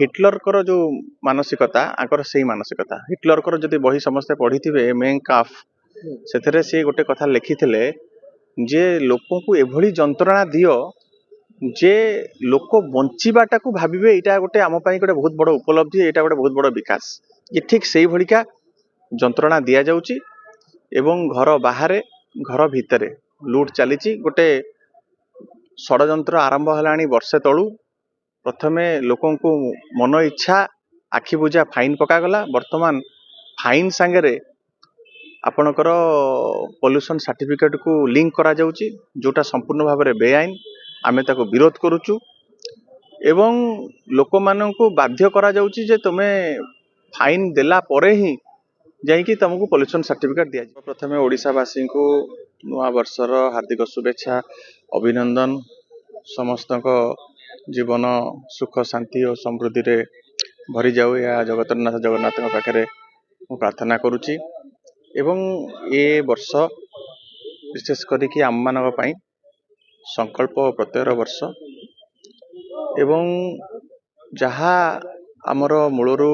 Hitler कर जो मानसिकता आकर से मानसिकता हिटलर कर जदि बही समस्ते पढ़ी थे मेन काफ से सी गोटे कथा लिखिथिले जे लोक को एभली जंत्रणा दियो जे लोक बंचीबाटा को भाविबे एटा गोटे आम पई गोटे बहुत बड़ उपलब्धि एटा गोटे बहुत बड़ विकास ये ठीक से भलिका जंत्रणा दिया जाउची एवं घर बाहर घर भितर लूट चली गोटे षडयंत्र आरंभ हलाणी वर्षे तलू प्रथमे लोकों को मन इच्छा आखि बुझा फाइन पकागला वर्तमान फाइन सांगरे आपणकर पॉल्यूशन सर्टिफिकेट को लिंक करा जाउची जोटा संपूर्ण भाव में बेआईन आमे ताको विरोध करूचु एवं लोक माननकु बाध्य करा जाउची जे तुमे फाइन देला परे ही जाइकी तुमको पॉल्यूशन सर्टिफिकेट दिया जाए। प्रथमे ओडिशावासी को नवा वर्षर हार्दिक शुभेच्छा अभिनंदन समस्त जीवन सुख शांति और समृद्धि रे भरी जाऊ या जगतनाथ जगन्नाथ पाखे प्रार्थना करुच्ची एवं ये वर्ष विशेष करिकी आम मान संकल्प प्रत्ययर वर्ष एवं जहा आमर मूलरू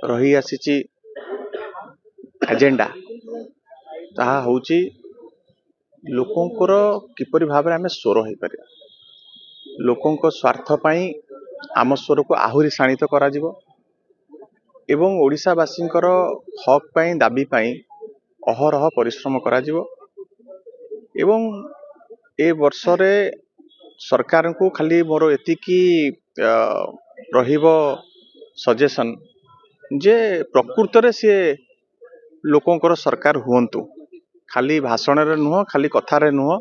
रही आसी एजेंडा ताहा होची लोकंकर किपरि भाव में आम स्वर हो पार लोकों स्वार्थ पाई आम स्वर को आहुरी शाणित करा जिवो एवं ओडिशावासींकर हक पाई दाबी पाई अहरह परिश्रम करा जिवो एवं ए वर्ष रे सरकार को खाली मोर एतिकी रहिबो सजेशन जे प्रकृत रे सी लोकंकर सरकार हुंतु खाली भाषण रे नुह खाली कथारे नुह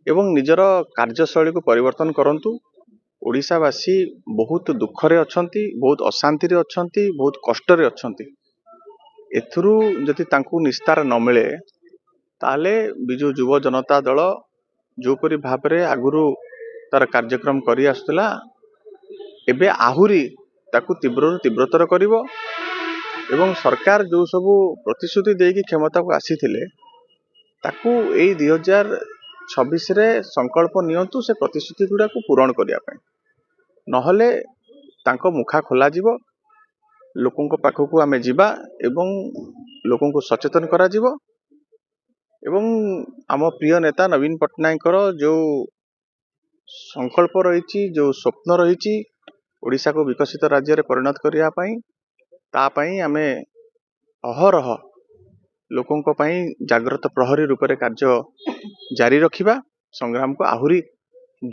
एवं निजर कार्यशैली को परिवर्तन करंतु। ओडिशावासी बहुत दुखरे अछंती बहुत अशांति रे अछंती बहुत कष्ट रे अछंती एथुरु जति तांकु निस्तार न मिले ताले बिजु युव जनता दल जोपरि भाव रे आगुरु तार कार्यक्रम करि आसुतला एबे आहुरी ताकु तीव्र तीव्रतर करिवो एवं सरकार जो सब प्रतिश्रुति देकी क्षमता को आसीथिले ताकू एई 2026 रे संकल्प नियंतु से प्रतिश्रुति गुडा को पूरण करिया पय नहले तांको मुखा खोला जिवो लोकों को पाखो को आमे जिबा एवं लोकों को सचेतन करा जिवो एवं आम प्रिय नेता नवीन पट्टनायक जो संकल्प रही जो स्वप्न रही ओडिशा को विकसित राज्य रे परिणत करिया पय ता पय आमे अहरह लोकों को पय जागृत प्रहरी रूप में कार्य जारी रखिबा संग्राम को आहुरी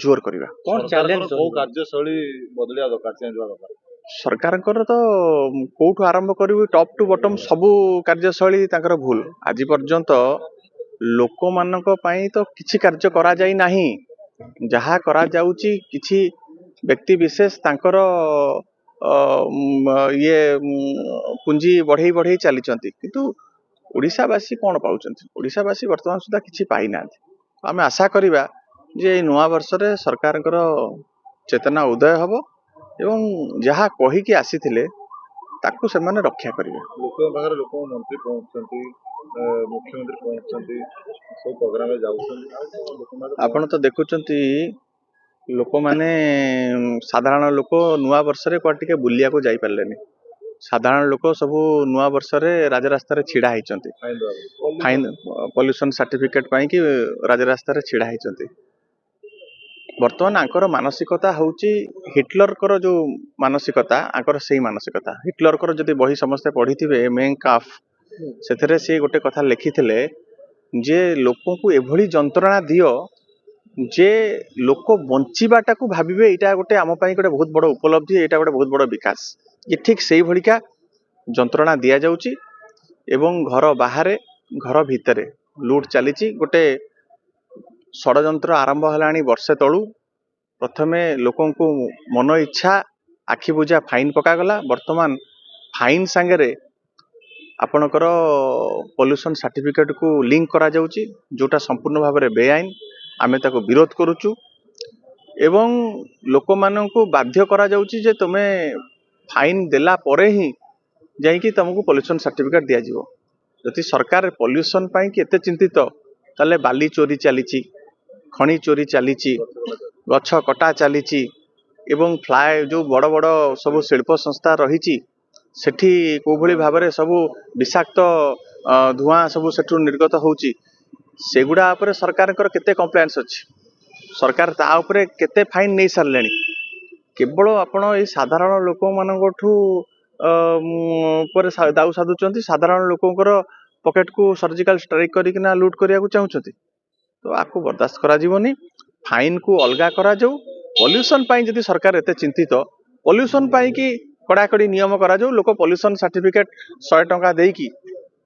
जोर करिबा। कोन चैलेंज को कार्यशैली बदलिया दरकार चेंज होगा दरकार सरकार तो कोठू आरंभ करिवि टॉप टू बॉटम सबु कार्यशैली ताकर भूल आज पर्यंत लोक मानक पय तो किछि कार्य करा जाई नाही जहा करा जाउची किछि व्यक्ति विशेष तांकर ये पुंजी बढ़ई बढ़ई चली किंतु ओडिशावासी कौन पाउछन्ति ओडिशावासी वर्तमान सुधा किछि पाई ना आम आशा करिबा जे नुआ वर्ष रे सरकार चेतना उदय हबो एवं जहा कही कि आसीथिले ताकू से माने रक्षा करिवे लोक बाहर लोक मंत्री पहुंचछन्ति मुख्यमंत्री पहुंचछन्ति सब प्रोग्राम रे जाउछन्ति आपण तो देखुछन्ति लोक माने साधारण लोक नुआ वर्ष रे कोटिके बुलिया को जाई परलेनी साधारण लोक सब नुआ वर्ष रे राजरास्ता रे छिड़ा हैचन्ति फाइन पॉल्यूशन सर्टिफिकेट पाई कि राजरास्ता रे छिड़ा हैचन्ति वर्तमान आंकर मानसिकता होची हिटलर कर जो मानसिकता आंकर से मानसिकता हिटलर कर जदि बही समस्ते पढ़ी थे मेन काफ से सी गोटे कथा लिखिथिले जे लोकों को एभली जंत्रणा दियो जे लोक बंचीबाटा को भाविबे एटा गोटे आम पई गोटे बहुत बड़ उपलब्धि एटा गोटे बहुत बड़ विकास ये ठीक से भलिका जंत्रणा दिया जाउची एवं घर बाहर घर भितर लूट चली गोटे षडयंत्र आरंभ हलाणी वर्षे तलू प्रथमे लोकों को मन इच्छा आखि बुझा फाइन पकागला वर्तमान फाइन सांगरे आपणकर पॉल्यूशन सर्टिफिकेट को लिंक करा जाउची जोटा संपूर्ण भाव में बेआईन आमे ताको विरोध करूचु एवं लोक माननकु बाध्य करा जाउची जे तुमे फाइन देला परे ही जाइकी तुमको पॉल्यूशन सर्टिफिकेट दिया जिवो जति सरकार पॉल्यूशन पाई कि एते चिंतित ताले बाली चोरी चली खणी चोरी चली गछ कटा चली ଏବଂ ଫ୍ଲାଏ ଯେଉଁ ବଡ଼ ବଡ଼ ସବୁ ଶିଳ୍ପ ସଂସ୍ଥା ରହିଛି ସେଠି କୋଉଭଳି ଭାବରେ ସବୁ ବିଷାକ୍ତ ଧୂଆଁ ସବୁ ସେଠୁ ନିର୍ଗତ ହେଉଛି ସେଗୁଡ଼ା ଉପରେ ସରକାରଙ୍କର କେତେ କମ୍ପ୍ଲେନ୍ସ ଅଛି, ସରକାର ତା ଉପରେ କେତେ ଫାଇନ୍ ନେଇ ସାରିଲେଣି। କେବଳ ଆପଣ ଏଇ ସାଧାରଣ ଲୋକମାନଙ୍କଠୁ ଉପରେ ଦାଉ ସାଧୁଛନ୍ତି, ସାଧାରଣ ଲୋକଙ୍କର ପକେଟକୁ ସର୍ଜିକାଲ ଷ୍ଟ୍ରାଇକ୍ କରିକିନା ଲୁଟ୍ କରିବାକୁ ଚାହୁଁଛନ୍ତି। ତ ଆକୁ ବରଦାସ୍ତ କରାଯିବନି, ଫାଇନ୍କୁ ଅଲଗା କରାଯାଉ। ପଲ୍ୟୁସନ୍ ପାଇଁ ଯଦି ସରକାର ଏତେ ଚିନ୍ତିତ, ପଲ୍ୟୁସନ୍ ପାଇଁକି କଡ଼ାକଡ଼ି ନିୟମ କରାଯାଉ। ଲୋକ ପଲ୍ୟୁସନ୍ ସାର୍ଟିଫିକେଟ୍ 100 ଟଙ୍କା ଦେଇକି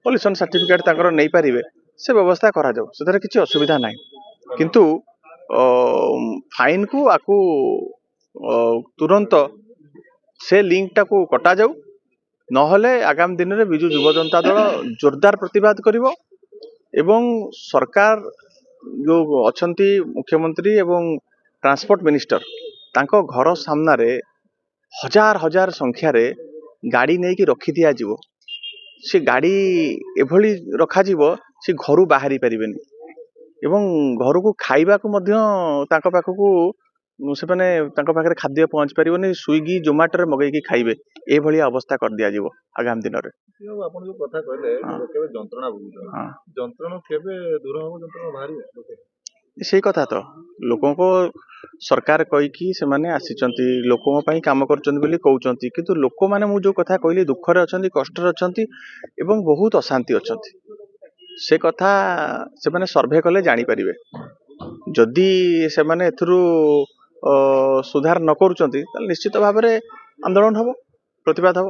ପଲ୍ୟୁସନ୍ ସାର୍ଟିଫିକେଟ୍ ତାଙ୍କର ନେଇପାରିବେ, ସେ ବ୍ୟବସ୍ଥା କରାଯାଉ, ସେଥିରେ କିଛି ଅସୁବିଧା ନାହିଁ। କିନ୍ତୁ ଫାଇନ୍କୁ ଆକୁ ତୁରନ୍ତ ସେ ଲିଙ୍କଟାକୁ କଟାଯାଉ, ନହେଲେ ଆଗାମୀ ଦିନରେ ବିଜୁ ଯୁବ ଜନତା ଦଳ ଜୋରଦାର ପ୍ରତିବାଦ କରିବ ଏବଂ ସରକାର ଯେଉଁ ଅଛନ୍ତି ମୁଖ୍ୟମନ୍ତ୍ରୀ ଏବଂ ଟ୍ରାନ୍ସପୋର୍ଟ ମିନିଷ୍ଟର ତାଙ୍କ ଘର ସାମ୍ନାରେ ହଜାର ହଜାର ସଂଖ୍ୟାରେ ଗାଡ଼ି ନେଇକି ରଖି ଦିଆଯିବ। ସେ ଗାଡ଼ି ଏଭଳି ରଖାଯିବ ସେ ଘରୁ ବାହାରି ପାରିବେନି ଏବଂ ଘରକୁ ଖାଇବାକୁ ମଧ୍ୟ ତାଙ୍କ ପାଖକୁ ସେମାନେ ତାଙ୍କ ପାଖରେ ଖାଦ୍ୟ ପହଞ୍ଚି ପାରିବନି, ସ୍ୱିଗି ଜୋମାଟୋରେ ମଗେଇକି ଖାଇବେ, ଏଭଳିଆ ଅବସ୍ଥା କରିଦିଆଯିବ ଆଗାମୀ ଦିନରେ। ଆପଣ ଯୋଉ କଥା କହିଲେ କେବେ ଯନ୍ତ୍ରଣା ଭୋଗୁଛନ୍ତି, ଯନ୍ତ୍ରଣା କେବେ ଦୂର ହବ, ଯନ୍ତ୍ରଣା ବାହାରିବ ଲୋକେ? ସେଇ କଥା ତ ଲୋକଙ୍କ ସରକାର କହିକି ସେମାନେ ଆସିଛନ୍ତି, ଲୋକଙ୍କ ପାଇଁ କାମ କରୁଛନ୍ତି ବୋଲି କହୁଛନ୍ତି, କିନ୍ତୁ ଲୋକମାନେ ମୁଁ ଯୋଉ କଥା କହିଲି ଦୁଃଖରେ ଅଛନ୍ତି, କଷ୍ଟରେ ଅଛନ୍ତି ଏବଂ ବହୁତ ଅଶାନ୍ତି ଅଛନ୍ତି। ସେ କଥା ସେମାନେ ସର୍ଭେ କଲେ ଜାଣିପାରିବେ। ଯଦି ସେମାନେ ଏଥିରୁ ସୁଧାର ନ କରୁଛନ୍ତି ତାହେଲେ ନିଶ୍ଚିତ ଭାବରେ ଆନ୍ଦୋଳନ ହବ, ପ୍ରତିବାଦ ହବ।